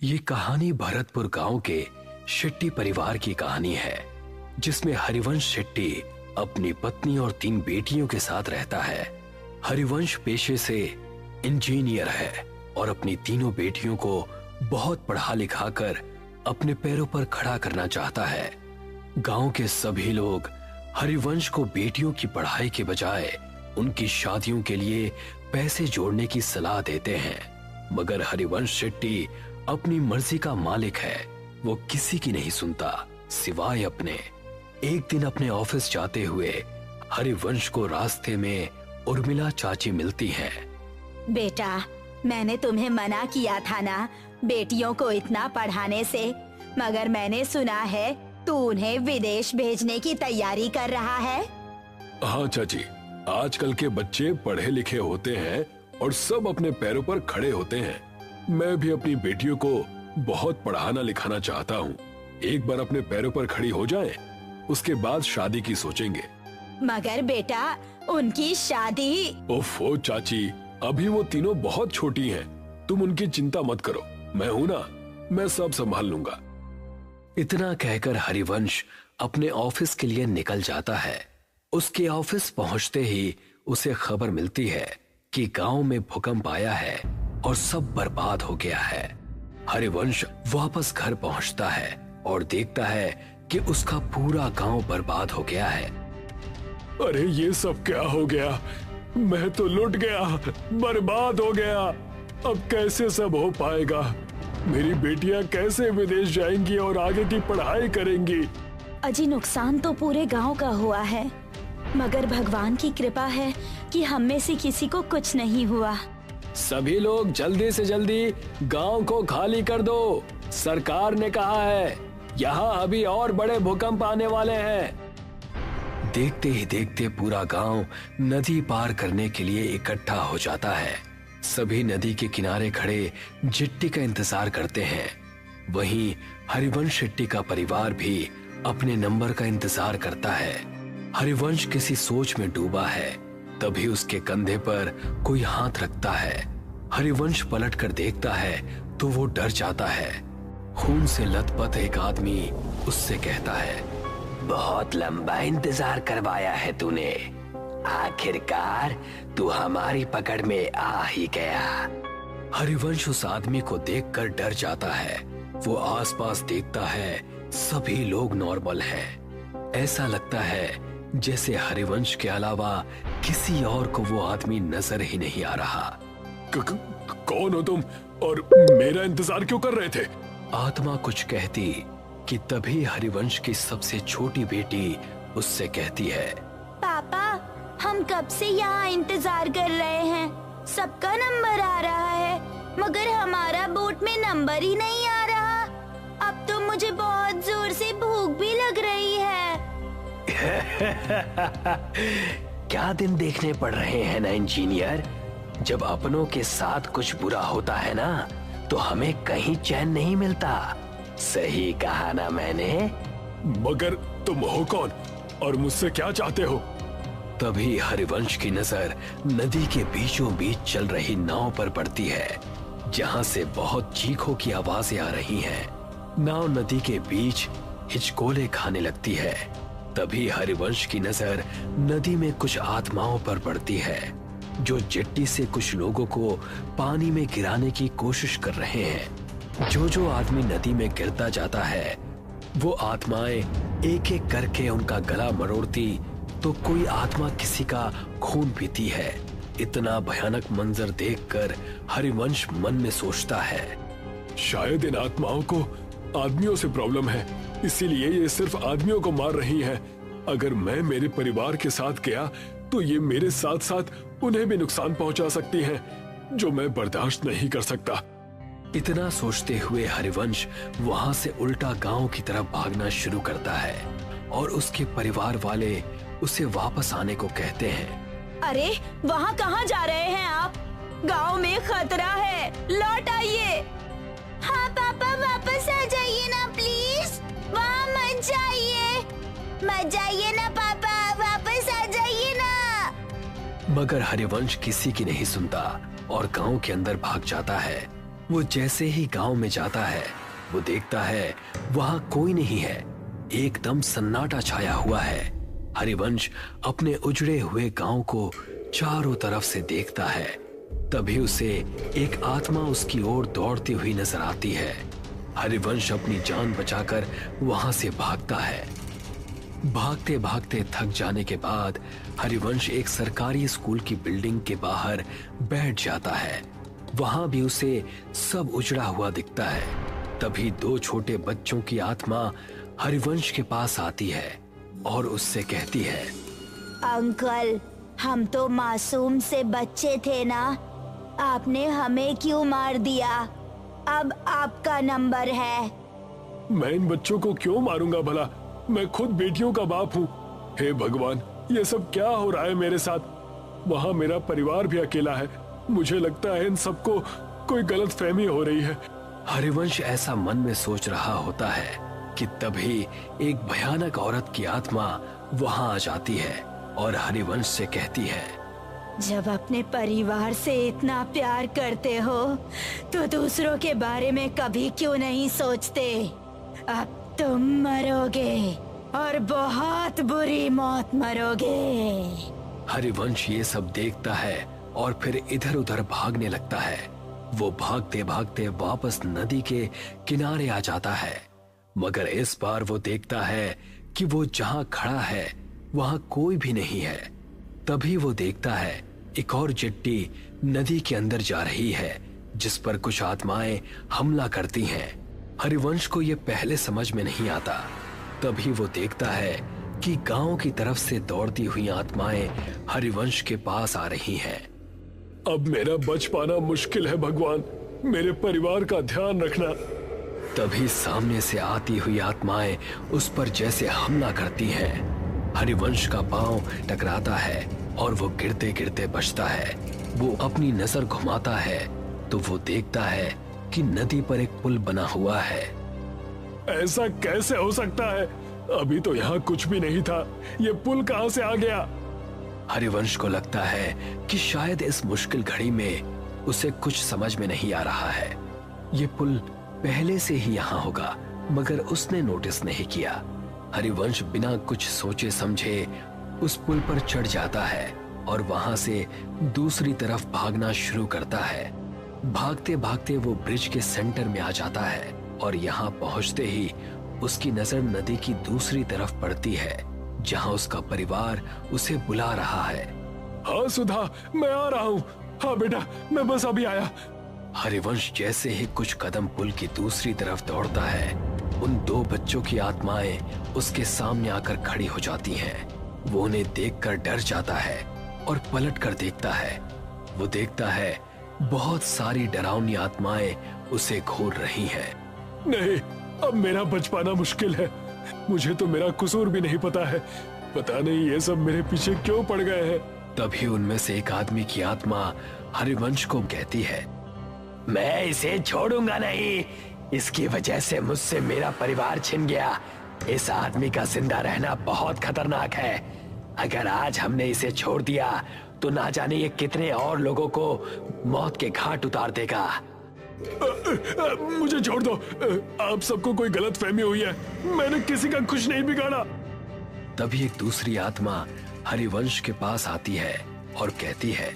ये कहानी भरतपुर गांव के शेट्टी परिवार की कहानी है, जिसमें हरिवंश शेट्टी अपनी पत्नी और 3 बेटियों के साथ रहता है। हरिवंश पेशे से इंजीनियर है और अपनी तीनों बेटियों को बहुत पढ़ा लिखा कर अपने पैरों पर खड़ा करना चाहता है। गांव के सभी लोग हरिवंश को बेटियों की पढ़ाई के बजाय उनकी शादियों के लिए पैसे जोड़ने की सलाह देते हैं, मगर हरिवंश शेट्टी अपनी मर्जी का मालिक है। वो किसी की नहीं सुनता सिवाय अपने। एक दिन अपने ऑफिस जाते हुए हरिवंश को रास्ते में उर्मिला चाची मिलती हैं। बेटा, मैंने तुम्हें मना किया था ना बेटियों को इतना पढ़ाने से, मगर मैंने सुना है तू उन्हें विदेश भेजने की तैयारी कर रहा है। हाँ चाची, आजकल के बच्चे पढ़े लिखे होते हैं और सब अपने पैरों पर खड़े होते हैं। मैं भी अपनी बेटियों को बहुत पढ़ाना लिखाना चाहता हूँ। एक बार अपने पैरों पर खड़ी हो जाएं, उसके बाद शादी की सोचेंगे। मगर बेटा, उनकी शादी। ओफो चाची, अभी वो तीनों बहुत छोटी हैं। तुम उनकी चिंता मत करो, मैं हूँ ना, मैं सब संभाल लूंगा। इतना कहकर हरिवंश अपने ऑफिस के लिए निकल जाता है। उसके ऑफिस पहुंचते ही उसे खबर मिलती है कि गांव में भूकंप आया है और सब बर्बाद हो गया है। हरिवंश वापस घर पहुंचता है और देखता है कि उसका पूरा गांव बर्बाद हो गया है। अरे ये सब क्या हो गया? मैं तो लुट गया, बर्बाद हो गया। अब कैसे सब हो पाएगा? मेरी बेटियां कैसे विदेश जाएंगी और आगे की पढ़ाई करेंगी? अजी, नुकसान तो पूरे गांव का हुआ है, मगर भगवान की कृपा है कि हम में से किसी को कुछ नहीं हुआ। सभी लोग जल्दी से जल्दी गांव को खाली कर दो। सरकार ने कहा है यहाँ अभी और बड़े भूकंप आने वाले हैं। देखते ही देखते पूरा गांव नदी पार करने के लिए इकट्ठा हो जाता है। सभी नदी के किनारे खड़े जिट्टी का इंतजार करते हैं। वहीं हरिवंश शेट्टी का परिवार भी अपने नंबर का इंतजार करता है। हरिवंश किसी सोच में डूबा है, तभी उसके कंधे पर कोई हाथ रखता है। हरिवंश पलट कर देखता है तो वो डर जाता है। खून से लथपथ एक आदमी उससे कहता है, बहुत लंबा इंतजार करवाया है तूने, आखिरकार तू हमारी पकड़ में आ ही गया। हरिवंश उस आदमी को देखकर डर जाता है। वो आसपास देखता है, सभी लोग नॉर्मल हैं। ऐसा लगता है जैसे हरिवंश के अलावा किसी और को वो आदमी नजर ही नहीं आ रहा। कौन हो तुम और मेरा इंतजार क्यों कर रहे थे? आत्मा कुछ कहती कि तभी हरिवंश की सबसे छोटी बेटी उससे कहती है, पापा, हम कब से यहाँ इंतजार कर रहे हैं। सबका नंबर आ रहा है, मगर हमारा बोट में नंबर ही नहीं आ रहा। अब तो मुझे बहुत जोर से भूख भी लग रही है। क्या दिन देखने पड़ रहे हैं ना इंजीनियर। जब अपनों के साथ कुछ बुरा होता है ना, तो हमें कहीं चैन नहीं मिलता। सही कहा ना मैंने? मगर तुम हो कौन और मुझसे क्या चाहते हो? तभी हरिवंश की नजर नदी के बीचों बीच चल रही नाव पर पड़ती है, जहां से बहुत चीखों की आवाजें आ रही हैं। नाव नदी के बीच हिचकोले खाने लगती है। तभी हरिवंश की नजर नदी में कुछ आत्माओं पर पड़ती है, जो जेट्टी से कुछ लोगों को पानी में गिराने की कोशिश कर रहे हैं। जो आदमी नदी में गिरता जाता है, वो आत्माएं एक एक करके उनका गला मरोड़ती, तो कोई आत्मा किसी का खून पीती है। इतना भयानक मंजर देखकर हरिवंश मन में सोचता है, शायद इन आत्माओं को आदमियों से प्रॉब्लम है, इसीलिए ये सिर्फ आदमियों को मार रही हैं। अगर मैं मेरे परिवार के साथ गया तो ये मेरे साथ साथ उन्हें भी नुकसान पहुंचा सकती हैं, जो मैं बर्दाश्त नहीं कर सकता। इतना सोचते हुए हरिवंश वहां से उल्टा गांव की तरफ भागना शुरू करता है और उसके परिवार वाले उसे वापस आने को कहते हैं। अरे, वहाँ कहाँ जा रहे हैं आप? गांव में खतरा है, लौट आइए। हाँ पापा, वापस आ जाइए ना प्लीज। वहाँ मत जाइए, मत जाइए ना पापा, वापस आ जाइए ना। मगर हरिवंश किसी की नहीं सुनता और गांव के अंदर भाग जाता है। वो जैसे ही गांव में जाता है वो देखता है वहां कोई नहीं है। एकदम सन्नाटा छाया हुआ है। हरिवंश अपने उजड़े हुए गांव को चारों तरफ से देखता है। तभी उसे एक आत्मा उसकी ओर दौड़ती हुई नजर आती है। हरिवंश अपनी जान बचाकर वहां से भागता है। भागते भागते थक जाने के बाद हरिवंश एक सरकारी स्कूल की बिल्डिंग के बाहर बैठ जाता है। वहां भी उसे सब उजड़ा हुआ दिखता है। तभी दो छोटे बच्चों की आत्मा हरिवंश के पास आती है और उससे कहती है, अंकल, हम तो मासूम से बच्चे थे ना, आपने हमें क्यों मार दिया? अब आपका नंबर है। मैं इन बच्चों को क्यों मारूंगा भला? मैं खुद बेटियों का बाप हूँ। हे भगवान, ये सब क्या हो रहा है मेरे साथ? वहाँ मेरा परिवार भी अकेला है। मुझे लगता है इन सबको कोई गलतफहमी हो रही है। हरिवंश ऐसा मन में सोच रहा होता है कि तभी एक भयानक औरत की आत्मा वहां आ जाती है और हरिवंश से कहती है, जब अपने परिवार से इतना प्यार करते हो तो दूसरों के बारे में कभी क्यों नहीं सोचते? अब तुम मरोगे और बहुत बुरी मौत मरोगे। हरिवंश ये सब देखता है और फिर इधर उधर भागने लगता है। वो भागते भागते वापस नदी के किनारे आ जाता है, मगर इस बार वो देखता है कि वो जहां खड़ा है वहां कोई भी नहीं है। तभी वो देखता है एक और चिट्टी नदी के अंदर जा रही है जिस पर कुछ आत्माएं हमला करती हैं। हरिवंश को ये पहले समझ में नहीं आता। तभी वो देखता है कि गांव की तरफ से दौड़ती हुई आत्माएं हरिवंश के पास आ रही हैं। अब मेरा बच पाना मुश्किल है भगवान, मेरे परिवार का ध्यान रखना। तभी सामने से आती हुई आत्माएं उस पर जैसे हमला करती हैं। हरिवंश का पांव टकराता है और वो गिरते गिरते बचता है। वो अपनी नजर घुमाता है तो वो देखता है कि नदी पर एक पुल बना हुआ है। ऐसा कैसे हो सकता है? अभी तो यहाँ कुछ भी नहीं था, ये पुल कहाँ से आ गया? हरिवंश को लगता है कि शायद इस मुश्किल घड़ी में उसे कुछ समझ में नहीं आ रहा है। ये पुल पहले से ही यहाँ होगा, मगर उसने नोटिस नहीं किया। हरिवंश बिना कुछ सोचे समझे उस पुल पर चढ़ जाता है और वहां से दूसरी तरफ भागना शुरू करता है। भागते भागते वो ब्रिज के सेंटर में आ जाता है और यहाँ पहुंचते ही उसकी नजर नदी की दूसरी तरफ पड़ती है जहाँ उसका परिवार उसे बुला रहा है। हाँ सुधा, मैं आ रहा हूँ। हाँ बेटा, मैं बस अभी आया। हरिवंश जैसे ही कुछ कदम पुल की दूसरी तरफ दौड़ता है, उन दो बच्चों की आत्माएं उसके सामने आकर खड़ी हो जाती हैं। वो उन्हें देखकर डर जाता है और पलट कर देखता है। वो देखता है बहुत सारी डरावनी आत्माएं उसे घूर रही हैं। नहीं, अब मेरा बच पाना मुश्किल है। मुझे तो मेरा कसूर भी नहीं पता है। पता नहीं ये सब मेरे पीछे क्यों पड़ गए हैं। तभी उनमें से एक आदमी की आत्मा हरिवंश को कहती है, मैं इसे छोड़ूंगा नहीं। इसकी वजह से मुझसे मेरा परिवार छिन गया। इस आदमी का जिंदा रहना बहुत खतरनाक है। अगर आज हमने इसे छोड़ दिया तो ना जाने ये कितने और लोगों को मौत के घाट उतार देगा। मुझे छोड़ दो। आप सबको कोई गलतफहमी हुई है। मैंने किसी का कुछ नहीं बिगाड़ा। तभी एक दूसरी आत्मा हरिवंश के पास आती है और कहती है,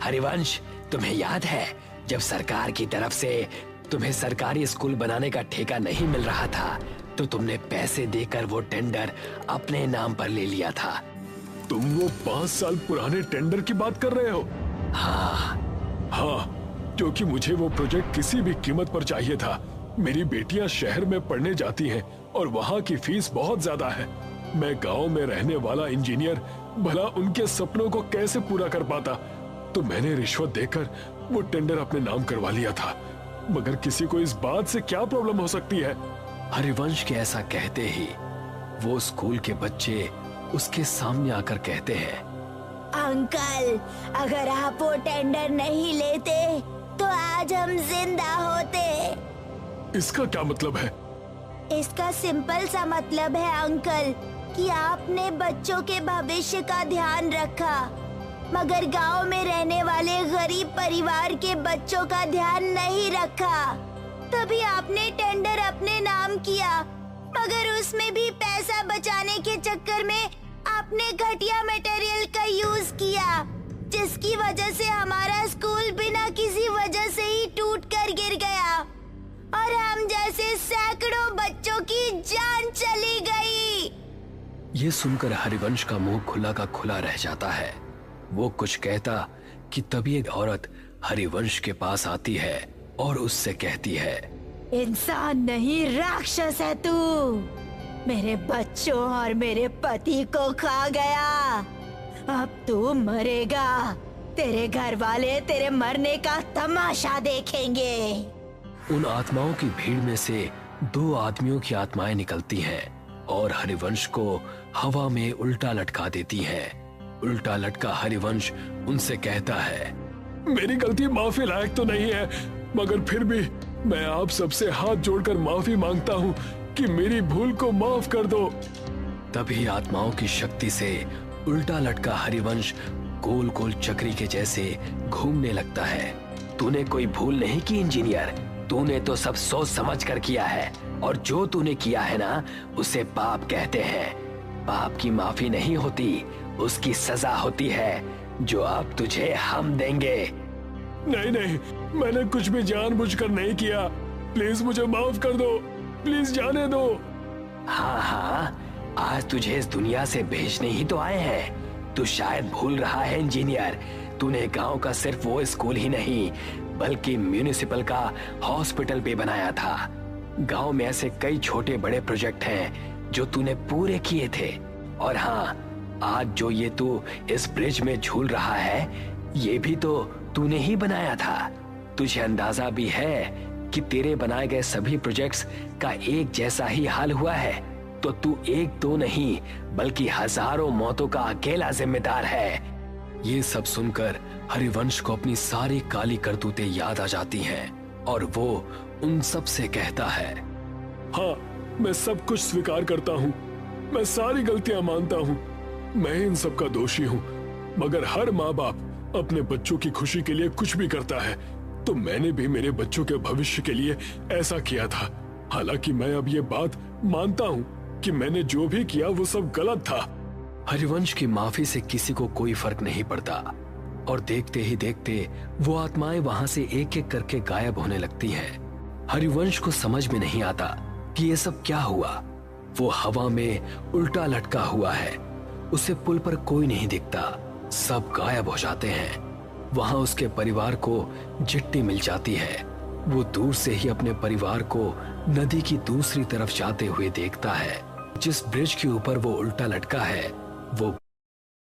हरिवंश, तुम्हें याद है जब सरकार की तरफ से तुम्हें सरकारी स्कूल बनाने का ठेका नहीं मिल रहा था तो तुमने पैसे देकर वो टेंडर अपने नाम पर ले लिया था। तुम वो 5 साल पुराने टेंडर की बात कर रहे हो? हाँ, क्योंकि मुझे वो प्रोजेक्ट किसी भी कीमत पर चाहिए था। मेरी बेटियां शहर में पढ़ने जाती हैं और वहाँ की फीस बहुत ज्यादा है। मैं गांव में रहने वाला इंजीनियर भला उनके सपनों को कैसे पूरा कर पाता? तो मैंने रिश्वत देकर वो टेंडर अपने नाम करवा लिया था। मगर किसी को इस बात से क्या प्रॉब्लम हो सकती है? हरिवंश के ऐसा कहते ही वो स्कूल के बच्चे उसके सामने आकर कहते हैं, अंकल, अगर आप वो टेंडर नहीं लेते तो आज हम जिंदा होते। इसका क्या मतलब है? इसका सिंपल सा मतलब है अंकल कि आपने बच्चों के भविष्य का ध्यान रखा। मगर गांव में रहने वाले गरीब परिवार के बच्चों का ध्यान नहीं रखा। तभी आपने टेंडर अपने नाम किया, मगर उसमें भी पैसा बचाने के चक्कर में आपने घटिया मटेरियल का यूज किया, जिसकी वजह से हमारा स्कूल बिना किसी वजह से ही टूट कर गिर गया और हम जैसे सैकड़ों बच्चों की जान चली गई। ये सुनकर हरिवंश का मुंह खुला का खुला रह जाता है। वो कुछ कहता कि तभी एक औरत हरिवंश के पास आती है और उससे कहती है, इंसान नहीं राक्षस है तू। मेरे बच्चों और मेरे पति को खा गया, अब तू मरेगा। तेरे घर वाले तेरे मरने का तमाशा देखेंगे। उन आत्माओं की भीड़ में से 2 आदमियों की आत्माएं निकलती हैं और हरिवंश को हवा में उल्टा लटका देती हैं। उल्टा लटका हरिवंश उनसे कहता है, मेरी गलती माफी लायक तो नहीं है, मगर फिर भी मैं आप सबसे हाथ जोड़कर माफी मांगता हूँ कि मेरी भूल को माफ कर दो। तभी आत्माओं की शक्ति से उल्टा लटका हरिवंश गोल गोल चक्री के जैसे घूमने लगता है। तूने कोई भूल नहीं की इंजीनियर, तूने तो सब सोच समझ कर किया है और जो तूने किया है ना उसे पाप कहते हैं। पाप की माफी नहीं होती, उसकी सजा होती है जो अब तुझे हम देंगे। नहीं नहीं, मैंने कुछ भी जानबूझकर नहीं किया, प्लीज मुझे माफ कर दो, प्लीज जाने दो। हाँ, आज तुझे इस दुनिया से भेजने ही तो आए हैं। तू शायद भूल रहा है इंजीनियर, तूने गांव का सिर्फ वो स्कूल ही नहीं बल्कि म्यूनिसिपल का हॉस्पिटल भी बनाया था। गांव में ऐसे कई छोटे बड़े प्रोजेक्ट हैं जो तूने पूरे किए थे। और हाँ, आज जो ये तू इस ब्रिज में झूल रहा है ये भी तो तूने ही बनाया था। तुझे अंदाजा भी है कि तेरे बनाए गए सभी प्रोजेक्ट्स का एक जैसा ही हाल हुआ है, तो तू एक दो नहीं बल्कि हजारों मौतों का अकेला जिम्मेदार है। ये सब सुनकर हरिवंश को अपनी सारी काली करतूतें याद आ जाती हैं और वो उन सब से कहता है, हाँ, मैं सब कुछ स्वीकार करता हूँ, मैं सारी गलतियां मानता हूँ, मैं इन सब का दोषी हूँ। मगर हर माँ बाप अपने बच्चों की खुशी के लिए कुछ भी करता है, तो मैंने भी मेरे बच्चों के भविष्य के लिए ऐसा किया था। हालांकि मैं अब ये बात मानता हूँ कि मैंने जो भी किया वो सब गलत था। हरिवंश की माफी से किसी को कोई फर्क नहीं पड़ता और देखते ही देखते वो आत्माएं वहां से एक एक करके गायब होने लगती हैं। हरिवंश को समझ में नहीं आता कि ये सब क्या हुआ। वो हवा में उल्टा लटका हुआ है, उसे पुल पर कोई नहीं दिखता, सब गायब हो जाते हैं। वहां उसके परिवार को चिट्ठी मिल जाती है। वो दूर से ही अपने परिवार को नदी की दूसरी तरफ जाते हुए देखता है। जिस ब्रिज के ऊपर वो उल्टा लटका है वो